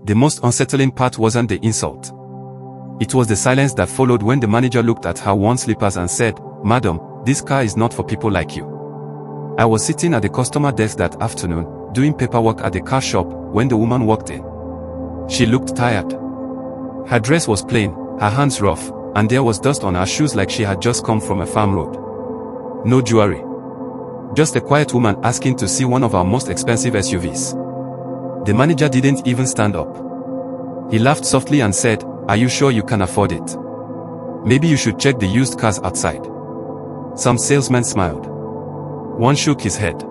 The most unsettling part wasn't the insult. It was the silence that followed when the manager looked at her worn slippers and said, "Madam, this car is not for people like you." I was sitting at the customer desk that afternoon, doing paperwork at the car shop, when the woman walked in. She looked tired. Her dress was plain, her hands rough, and there was dust on her shoes like she had just come from a farm road. No jewelry. Just a quiet woman asking to see one of our most expensive SUVs. The manager didn't even stand up. He laughed softly and said, "Are you sure you can afford it? Maybe you should check the used cars outside." Some salesmen smiled. One shook his head.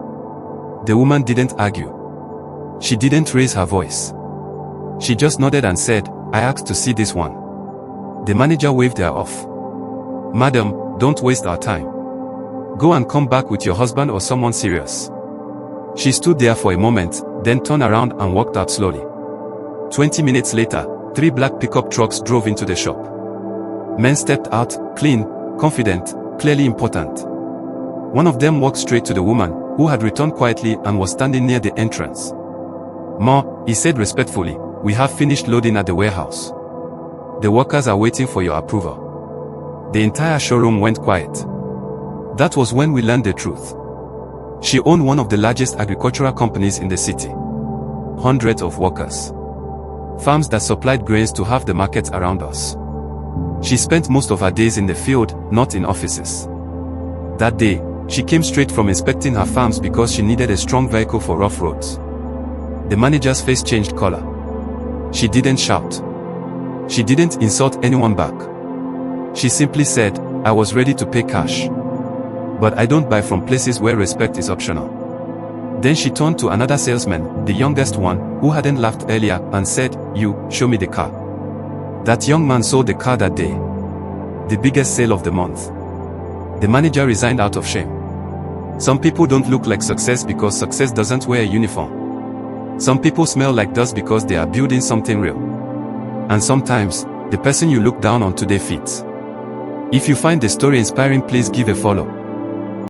The woman didn't argue. She didn't raise her voice. She just nodded and said, "I asked to see this one." The manager waved her off. "Madam, don't waste our time. Go and come back with your husband or someone serious." She stood there for a moment, then turned around and walked out slowly. 20 minutes later, 3 black pickup trucks drove into the shop. Men stepped out, clean, confident, clearly important. One of them walked straight to the woman, who had returned quietly and was standing near the entrance. "Ma," he said respectfully, "we have finished loading at the warehouse. The workers are waiting for your approval." The entire showroom went quiet. That was when we learned the truth. She owned one of the largest agricultural companies in the city. Hundreds of workers. Farms that supplied grains to half the markets around us. She spent most of her days in the field, not in offices. That day, she came straight from inspecting her farms because she needed a strong vehicle for rough roads. The manager's face changed color. She didn't shout. She didn't insult anyone back. She simply said, "I was ready to pay cash. But I don't buy from places where respect is optional." Then she turned to another salesman, the youngest one, who hadn't laughed earlier, and said, "You, show me the car." That young man sold the car that day. The biggest sale of the month. The manager resigned out of shame. Some people don't look like success because success doesn't wear a uniform. Some people smell like dust because they are building something real. And sometimes, the person you look down on today fits. If you find the story inspiring, please give a follow.